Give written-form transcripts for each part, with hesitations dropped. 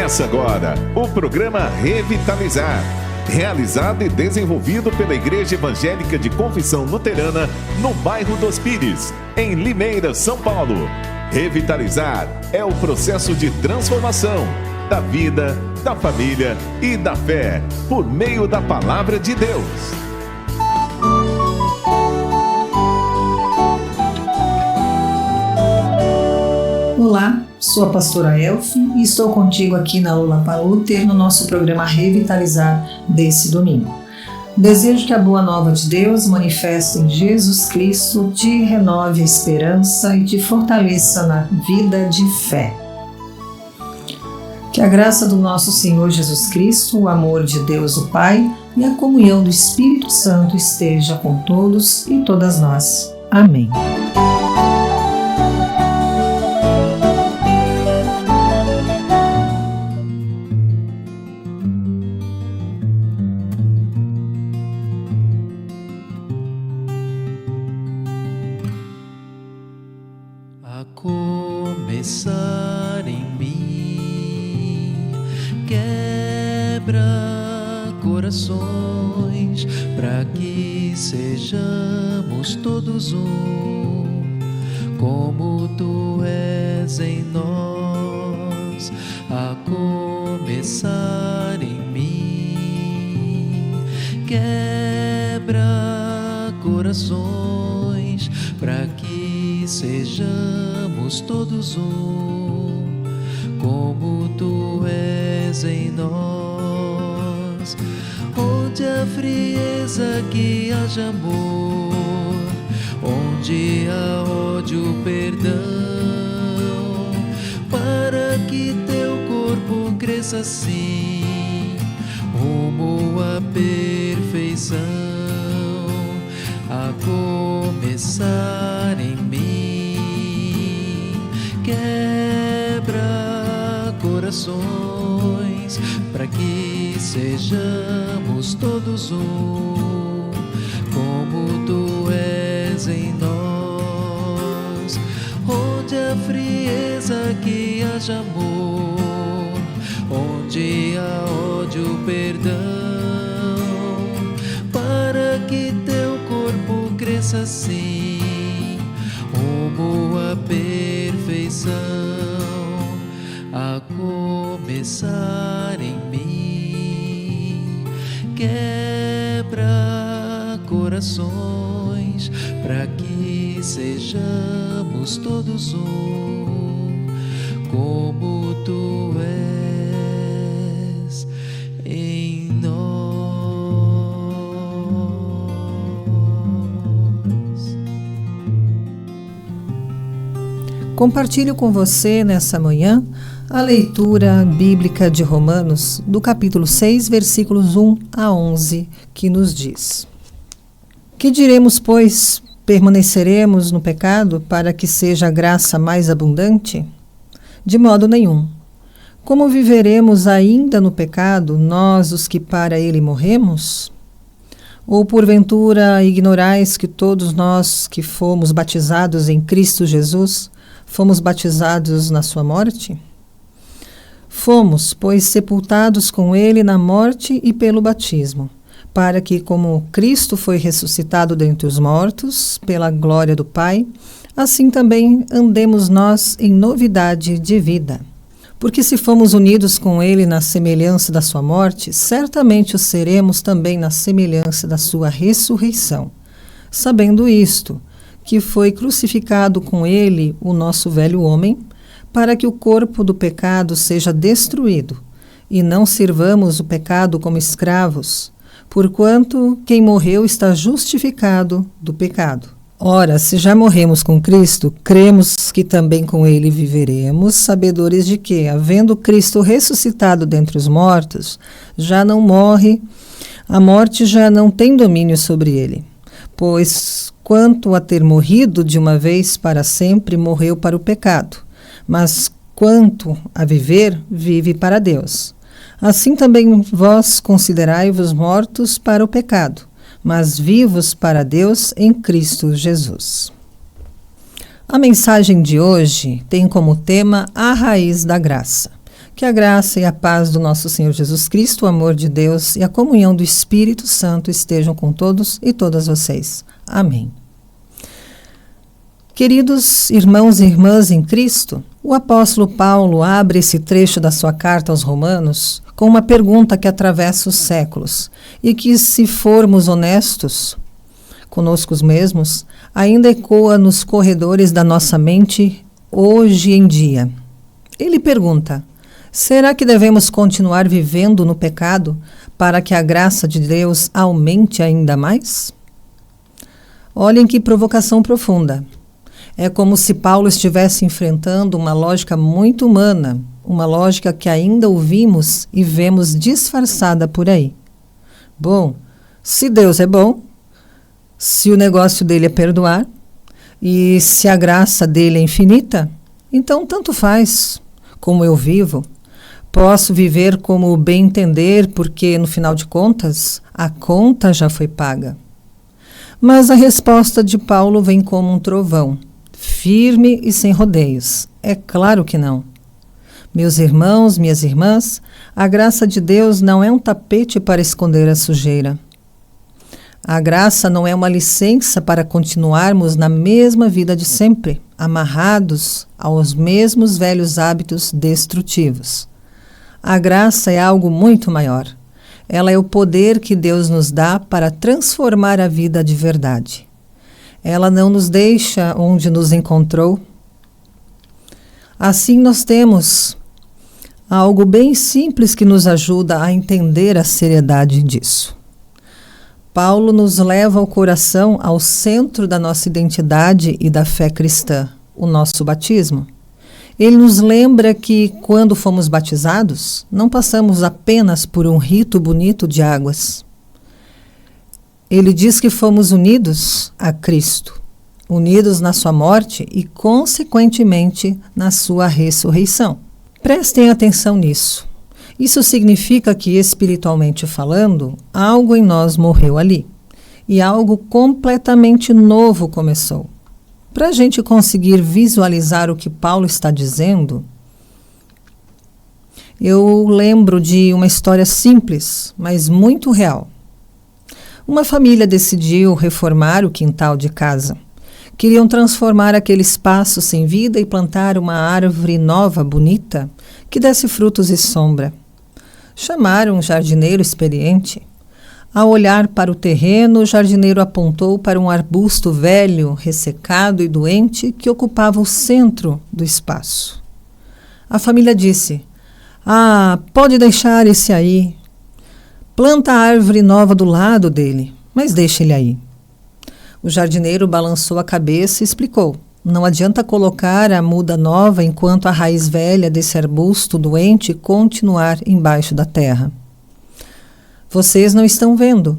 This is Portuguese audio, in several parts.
Começa agora o programa Revitalizar, realizado e desenvolvido pela Igreja Evangélica de Confissão Luterana no bairro dos Pires, em Limeira, São Paulo. Revitalizar é o processo de transformação da vida, da família e da fé, por meio da Palavra de Deus. Olá, sou a pastora Elfi e estou contigo aqui na Lula Paluter no nosso programa Revitalizar desse domingo. Desejo que a boa nova de Deus manifeste em Jesus Cristo, te renove a esperança e te fortaleça na vida de fé. Que a graça do nosso Senhor Jesus Cristo, o amor de Deus o Pai e a comunhão do Espírito Santo esteja com todos e todas nós. Amém. A começar em mim, quebra corações, para que sejamos todos um, como tu és em nós. A começar em mim, quebra corações, para que sejamos todos um, como tu és em nós. Onde há frieza que haja amor, onde há ódio, perdão, para que teu corpo cresça assim, rumo à perfeição. A começar em mim, quebra corações, para que sejamos todos um, como tu és em nós. Onde há frieza que haja amor, onde há ódio, perdão, para que teu corpo cresça assim, rumo à perfeição. A começar em mim, quebra corações, para que sejamos todos um, como tu és em nós. Compartilho com você nessa manhã a leitura bíblica de Romanos, do capítulo 6, versículos 1 a 11, que nos diz: Que diremos, pois? Permaneceremos no pecado para que seja a graça mais abundante? De modo nenhum. Como viveremos ainda no pecado, nós os que para ele morremos? Ou porventura ignorais que todos nós que fomos batizados em Cristo Jesus, fomos batizados na sua morte? Fomos, pois, sepultados com ele na morte e pelo batismo, para que, como Cristo foi ressuscitado dentre os mortos, pela glória do Pai, assim também andemos nós em novidade de vida. Porque se fomos unidos com ele na semelhança da sua morte, certamente o seremos também na semelhança da sua ressurreição. Sabendo isto, que foi crucificado com ele o nosso velho homem, para que o corpo do pecado seja destruído, e não sirvamos o pecado como escravos, porquanto quem morreu está justificado do pecado. Ora, se já morremos com Cristo, cremos que também com ele viveremos, sabedores de que, havendo Cristo ressuscitado dentre os mortos, já não morre, a morte já não tem domínio sobre ele. Pois, quanto a ter morrido de uma vez para sempre, morreu para o pecado, mas quanto a viver, vive para Deus. Assim também vós considerai-vos mortos para o pecado, mas vivos para Deus em Cristo Jesus. A mensagem de hoje tem como tema a raiz da graça, Que a graça e a paz do nosso Senhor Jesus Cristo, o amor de Deus e a comunhão do Espírito Santo estejam com todos e todas vocês. Amém. Queridos irmãos e irmãs em Cristo, o apóstolo Paulo abre esse trecho da sua carta aos Romanos com uma pergunta que atravessa os séculos e que, se formos honestos conosco mesmos, ainda ecoa nos corredores da nossa mente hoje em dia. Ele pergunta: será que devemos continuar vivendo no pecado para que a graça de Deus aumente ainda mais? Olhem que provocação profunda. É como se Paulo estivesse enfrentando uma lógica muito humana, uma lógica que ainda ouvimos e vemos disfarçada por aí. Bom, se Deus é bom, se o negócio dele é perdoar, e se a graça dele é infinita, então tanto faz como eu vivo. Posso viver como bem entender, porque, no final de contas, a conta já foi paga. Mas a resposta de Paulo vem como um trovão, firme e sem rodeios. É claro que não. Meus irmãos, minhas irmãs, a graça de Deus não é um tapete para esconder a sujeira. A graça não é uma licença para continuarmos na mesma vida de sempre, amarrados aos mesmos velhos hábitos destrutivos. A graça é algo muito maior. Ela é o poder que Deus nos dá para transformar a vida de verdade. Ela não nos deixa onde nos encontrou. Assim, nós temos algo bem simples que nos ajuda a entender a seriedade disso. Paulo nos leva ao coração, ao centro da nossa identidade e da fé cristã, o nosso batismo. Ele nos lembra que, quando fomos batizados, não passamos apenas por um rito bonito de águas. Ele diz que fomos unidos a Cristo, unidos na sua morte e, consequentemente, na sua ressurreição. Prestem atenção nisso. Isso significa que, espiritualmente falando, algo em nós morreu ali e algo completamente novo começou. Para a gente conseguir visualizar o que Paulo está dizendo, eu lembro de uma história simples, mas muito real. Uma família decidiu reformar o quintal de casa. Queriam transformar aquele espaço sem vida e plantar uma árvore nova, bonita, que desse frutos e sombra. Chamaram um jardineiro experiente. Ao olhar para o terreno, o jardineiro apontou para um arbusto velho, ressecado e doente que ocupava o centro do espaço. A família disse: "Ah, pode deixar esse aí. Planta a árvore nova do lado dele, mas deixa ele aí." O jardineiro balançou a cabeça e explicou: "Não adianta colocar a muda nova enquanto a raiz velha desse arbusto doente continuar embaixo da terra. Vocês não estão vendo,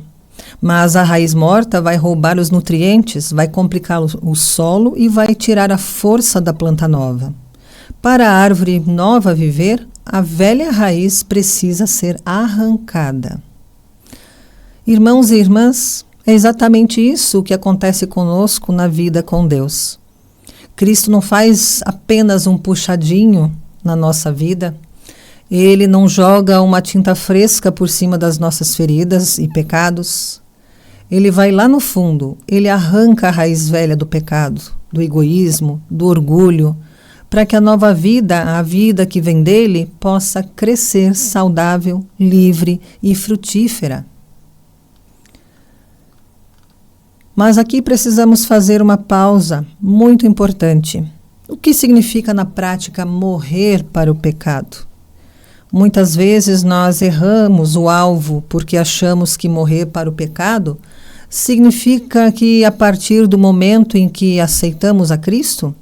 mas a raiz morta vai roubar os nutrientes, vai complicar o solo e vai tirar a força da planta nova. Para a árvore nova viver, a velha raiz precisa ser arrancada." Irmãos e irmãs, é exatamente isso que acontece conosco na vida com Deus. Cristo não faz apenas um puxadinho na nossa vida. Ele não joga uma tinta fresca por cima das nossas feridas e pecados. Ele vai lá no fundo, ele arranca a raiz velha do pecado, do egoísmo, do orgulho, para que a nova vida, a vida que vem dele, possa crescer saudável, livre e frutífera. Mas aqui precisamos fazer uma pausa muito importante. O que significa na prática morrer para o pecado? Muitas vezes nós erramos o alvo porque achamos que morrer para o pecado significa que, a partir do momento em que aceitamos a Cristo,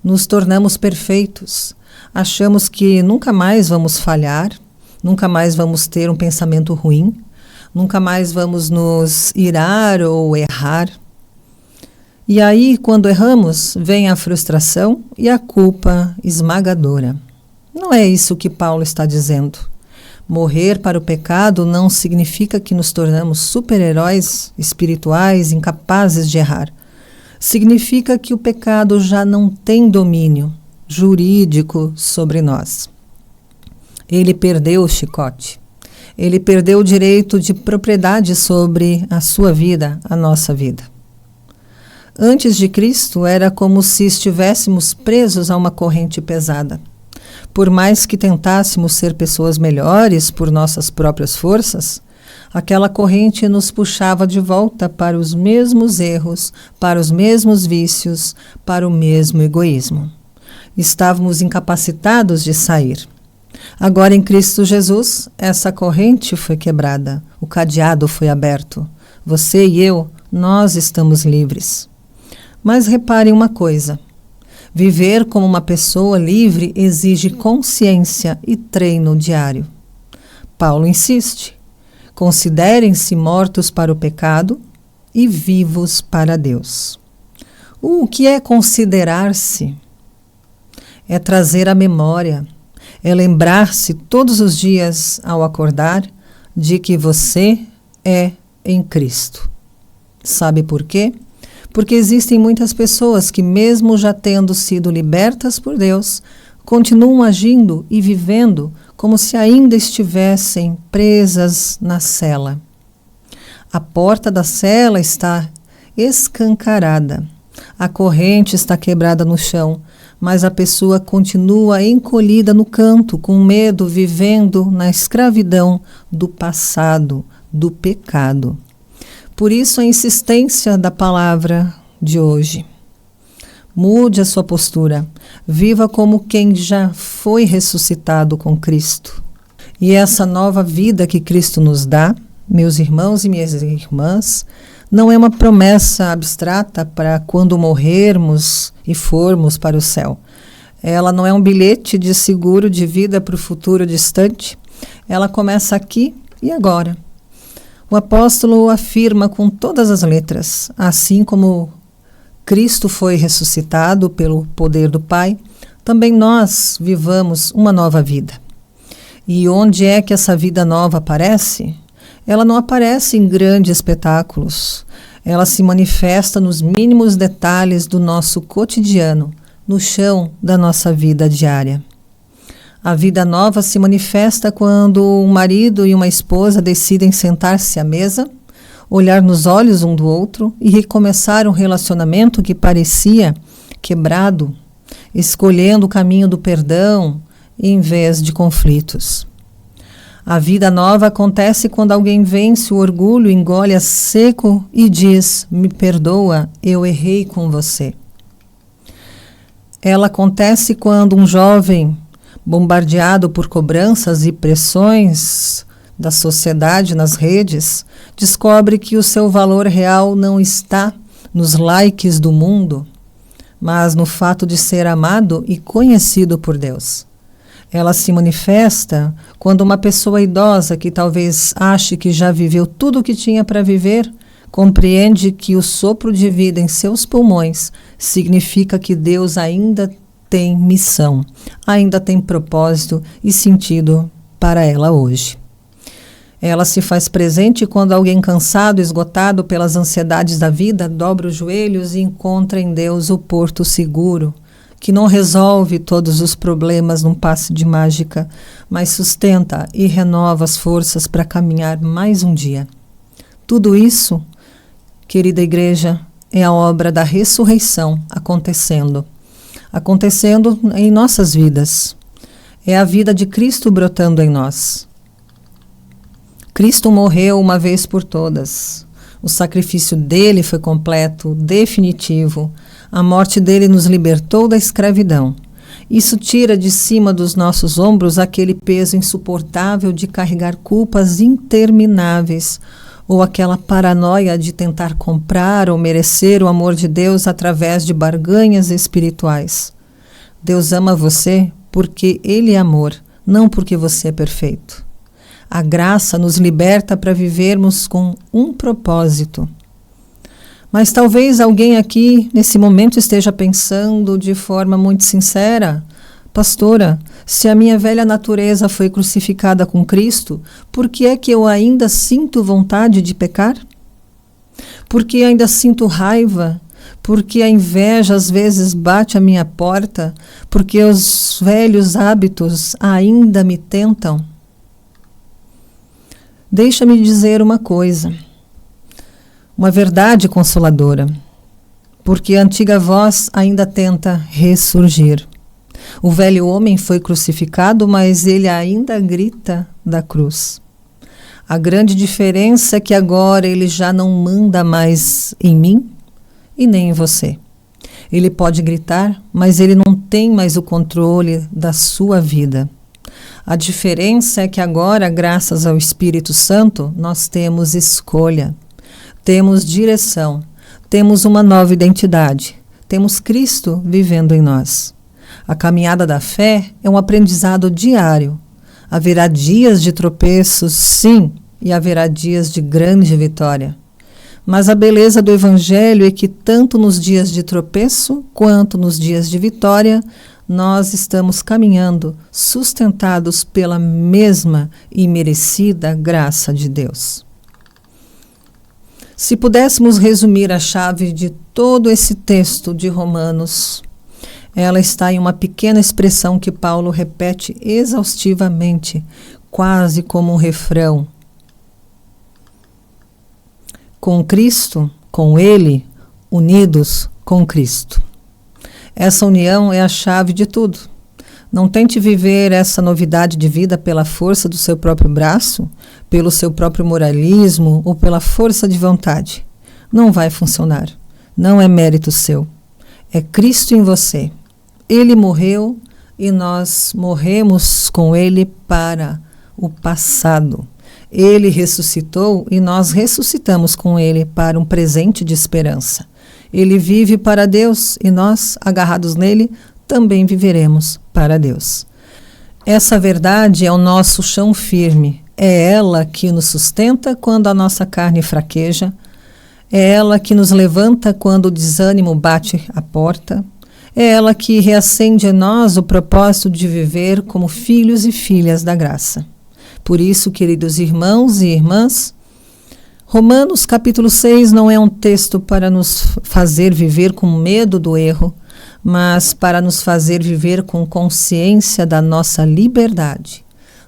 nos tornamos perfeitos. Achamos que nunca mais vamos falhar, nunca mais vamos ter um pensamento ruim, nunca mais vamos nos irar ou errar. E aí, quando erramos, vem a frustração e a culpa esmagadora. Não é isso que Paulo está dizendo. Morrer para o pecado não significa que nos tornamos super-heróis espirituais, incapazes de errar. Significa que o pecado já não tem domínio jurídico sobre nós. Ele perdeu o chicote. Ele perdeu o direito de propriedade sobre a sua vida, a nossa vida. Antes de Cristo, era como se estivéssemos presos a uma corrente pesada. Por mais que tentássemos ser pessoas melhores por nossas próprias forças, aquela corrente nos puxava de volta para os mesmos erros, para os mesmos vícios, para o mesmo egoísmo. Estávamos incapacitados de sair. Agora, em Cristo Jesus, essa corrente foi quebrada, o cadeado foi aberto. Você e eu, nós estamos livres. Mas repare uma coisa: viver como uma pessoa livre exige consciência e treino diário. Paulo insiste: considerem-se mortos para o pecado e vivos para Deus. O que é considerar-se? É trazer à memória, é lembrar-se todos os dias ao acordar de que você é em Cristo. Sabe por quê? Porque existem muitas pessoas que, mesmo já tendo sido libertas por Deus, continuam agindo e vivendo como se ainda estivessem presas na cela. A porta da cela está escancarada, a corrente está quebrada no chão, mas a pessoa continua encolhida no canto, com medo, vivendo na escravidão do passado, do pecado. Por isso a insistência da palavra de hoje. Mude a sua postura. Viva como quem já foi ressuscitado com Cristo. E essa nova vida que Cristo nos dá, meus irmãos e minhas irmãs, não é uma promessa abstrata para quando morrermos e formos para o céu. Ela não é um bilhete de seguro de vida para o futuro distante. Ela começa aqui e agora. O apóstolo afirma com todas as letras: assim como Cristo foi ressuscitado pelo poder do Pai, também nós vivamos uma nova vida. E onde é que essa vida nova aparece? Ela não aparece em grandes espetáculos. Ela se manifesta nos mínimos detalhes do nosso cotidiano, no chão da nossa vida diária. A vida nova se manifesta quando um marido e uma esposa decidem sentar-se à mesa, olhar nos olhos um do outro e recomeçar um relacionamento que parecia quebrado, escolhendo o caminho do perdão em vez de conflitos. A vida nova acontece quando alguém vence o orgulho, engole a seco e diz: me perdoa, eu errei com você. Ela acontece quando um jovem, bombardeado por cobranças e pressões da sociedade nas redes, descobre que o seu valor real não está nos likes do mundo, mas no fato de ser amado e conhecido por Deus. Ela se manifesta quando uma pessoa idosa que talvez ache que já viveu tudo o que tinha para viver, compreende que o sopro de vida em seus pulmões significa que Deus ainda tem missão, ainda tem propósito e sentido para ela hoje. Ela se faz presente quando alguém cansado, esgotado pelas ansiedades da vida, dobra os joelhos e encontra em Deus o porto seguro, que não resolve todos os problemas num passe de mágica, mas sustenta e renova as forças para caminhar mais um dia. Tudo isso, querida igreja, é a obra da ressurreição acontecendo em nossas vidas. É a vida de Cristo brotando em nós. Cristo morreu uma vez por todas. O sacrifício dele foi completo, definitivo. A morte dele nos libertou da escravidão. Isso tira de cima dos nossos ombros aquele peso insuportável de carregar culpas intermináveis ou aquela paranoia de tentar comprar ou merecer o amor de Deus através de barganhas espirituais. Deus ama você porque Ele é amor, não porque você é perfeito. A graça nos liberta para vivermos com um propósito. Mas talvez alguém aqui, nesse momento, esteja pensando de forma muito sincera: pastora, se a minha velha natureza foi crucificada com Cristo, por que é que eu ainda sinto vontade de pecar? Por que ainda sinto raiva? porque a inveja às vezes bate à minha porta, porque os velhos hábitos ainda me tentam. Deixa-me dizer uma coisa, uma verdade consoladora, porque a antiga voz ainda tenta ressurgir. O velho homem foi crucificado, mas ele ainda grita da cruz. A grande diferença é que agora ele já não manda mais em mim e nem em você. Ele pode gritar, mas ele não tem mais o controle da sua vida. A diferença é que agora, graças ao Espírito Santo, nós temos escolha, temos direção, temos uma nova identidade, temos Cristo vivendo em nós. A caminhada da fé é um aprendizado diário. Haverá dias de tropeços, sim, e haverá dias de grande vitória. Mas a beleza do Evangelho é que tanto nos dias de tropeço quanto nos dias de vitória, nós estamos caminhando sustentados pela mesma e merecida graça de Deus. Se pudéssemos resumir a chave de todo esse texto de Romanos, ela está em uma pequena expressão que Paulo repete exaustivamente, quase como um refrão. Com Cristo, com Ele, unidos com Cristo. Essa união é a chave de tudo. Não tente viver essa novidade de vida pela força do seu próprio braço, pelo seu próprio moralismo ou pela força de vontade. Não vai funcionar. Não é mérito seu. É Cristo em você. Ele morreu e nós morremos com Ele para o passado. Ele ressuscitou e nós ressuscitamos com Ele para um presente de esperança. Ele vive para Deus e nós, agarrados nele, também viveremos para Deus. Essa verdade é o nosso chão firme. É ela que nos sustenta quando a nossa carne fraqueja. É ela que nos levanta quando o desânimo bate à porta. É ela que reacende em nós o propósito de viver como filhos e filhas da graça. Por isso, queridos irmãos e irmãs, Romanos capítulo 6 não é um texto para nos fazer viver com medo do erro, mas para nos fazer viver com consciência da nossa liberdade.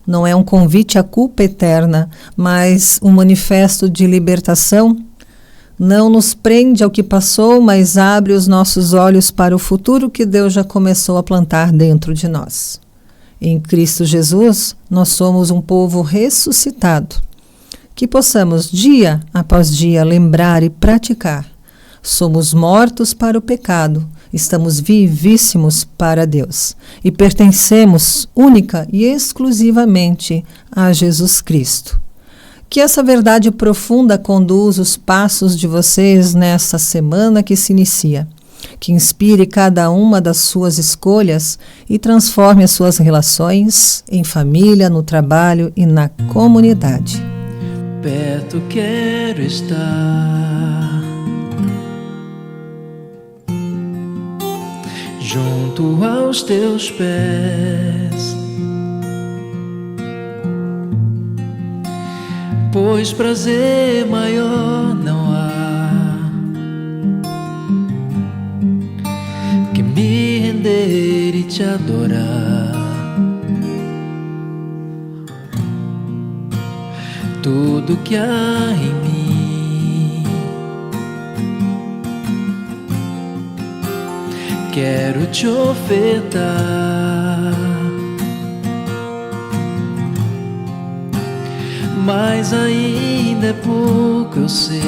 Não é um convite à culpa eterna, mas um manifesto de libertação. Não nos prende ao que passou, mas abre os nossos olhos para o futuro que Deus já começou a plantar dentro de nós. Em Cristo Jesus, nós somos um povo ressuscitado. Que possamos, dia após dia, lembrar e praticar. Somos mortos para o pecado, estamos vivíssimos para Deus e pertencemos única e exclusivamente a Jesus Cristo. Que essa verdade profunda conduza os passos de vocês nessa semana que se inicia. Que inspire cada uma das suas escolhas e transforme as suas relações em família, no trabalho e na comunidade. Perto quero estar, junto aos teus pés, pois prazer maior não há que me render e te adorar. Tudo que há em mim quero te ofertar, mas ainda é pouco, eu sei,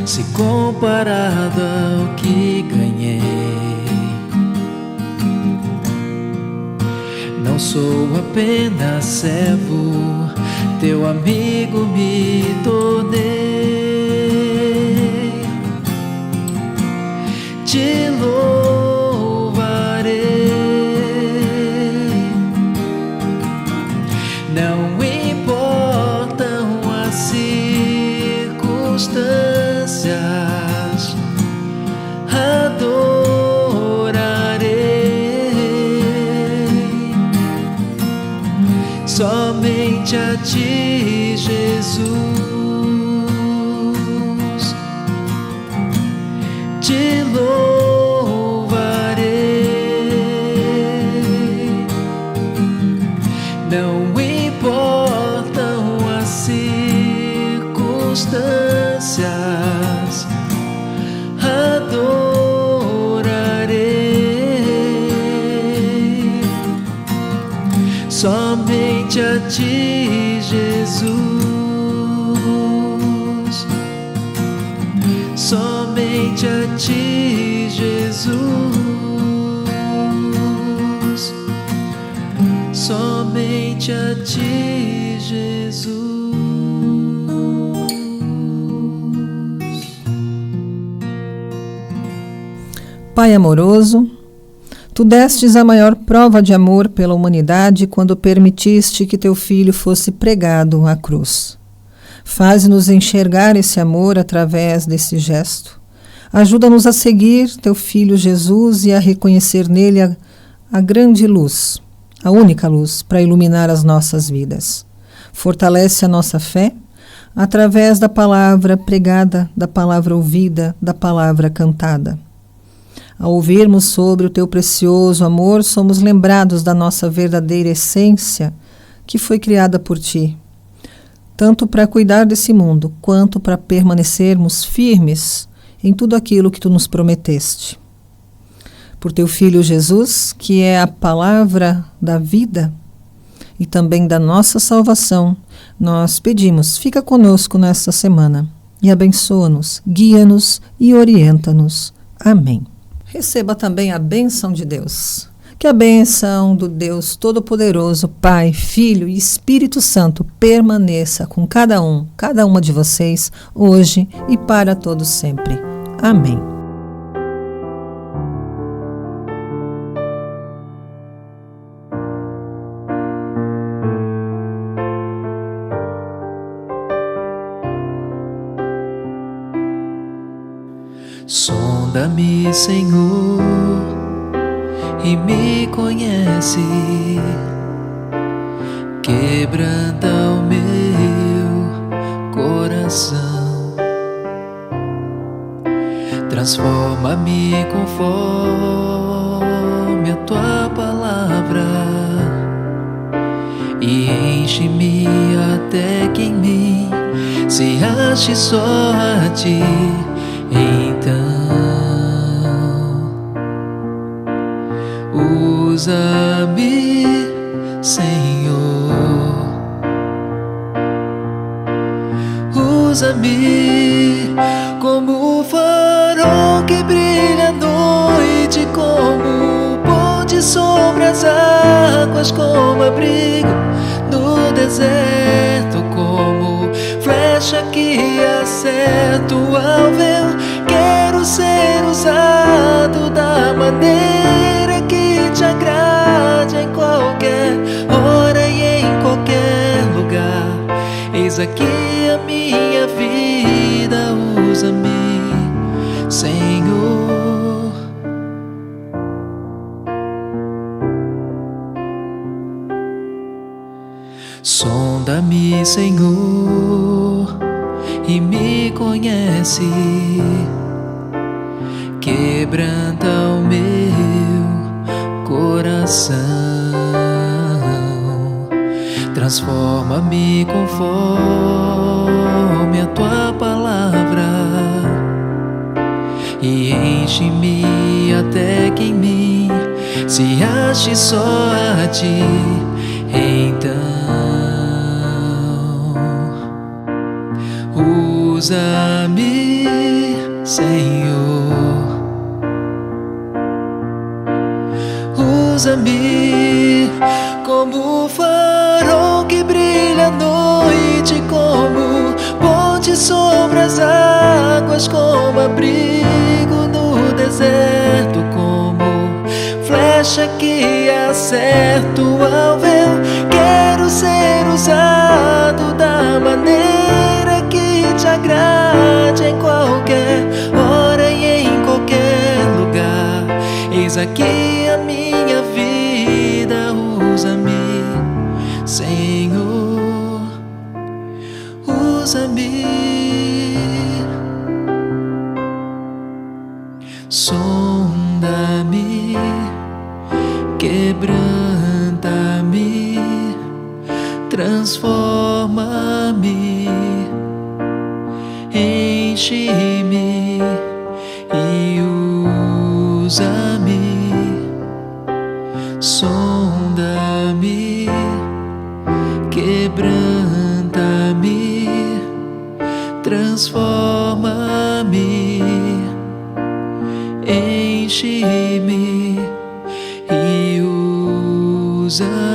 se comparado ao que ganhei. Não sou apenas servo, teu amigo me tornei. Te louvarei, não importam as circunstâncias, somente a ti, Jesus. Somente a ti, Jesus. Somente a ti, Jesus. Somente a ti, Jesus. Pai amoroso, tu destes a maior prova de amor pela humanidade quando permitiste que teu Filho fosse pregado à cruz. Faze-nos enxergar esse amor através desse gesto. Ajuda-nos a seguir teu Filho Jesus e a reconhecer nele a grande luz, a única luz para iluminar as nossas vidas. Fortalece a nossa fé através da palavra pregada, da palavra ouvida, da palavra cantada. Ao ouvirmos sobre o teu precioso amor, somos lembrados da nossa verdadeira essência que foi criada por ti, tanto para cuidar desse mundo, quanto para permanecermos firmes em tudo aquilo que tu nos prometeste. Por teu Filho Jesus, que é a palavra da vida e também da nossa salvação, nós pedimos, fica conosco nesta semana e abençoa-nos, guia-nos e orienta-nos. Amém. Receba também a bênção de Deus. Que a bênção do Deus Todo-Poderoso, Pai, Filho e Espírito Santo permaneça com cada uma de vocês, hoje e para todos sempre. Amém. Sonda-me, Senhor, e me conhece. Quebranta o meu coração. Transforma-me conforme a tua palavra e enche-me até que em mim se ache só a ti. Então, usa-me, Senhor, usa-me como o farol que brilha à noite, como ponte sobre as águas, como abrigo no deserto, como flecha que acerta o alvo. Quero ser usado da maneira que te agrade, em qualquer hora e em qualquer lugar. Eis aqui a minha vida, usa-me, Senhor. Sonda-me, Senhor, e me conhece. Quebranta o meu coração. Transforma-me conforme a tua palavra e enche-me até que em mim se ache só a ti. Então, usa-me, Senhor, usa-me como o farol que brilha à noite, como ponte sobre as águas, como abrigo no deserto, como flecha que acerta o alvo. Eu quero ser usado da maneira que te agrade, em qualquer hora e em qualquer lugar. Eis aqui a minha vida, usa-me, Senhor, usa-me. Sonda-me, quebranta-me, transforma-me, enche-me e usa-me. Sonda-me, transforma-me, enche-me e usa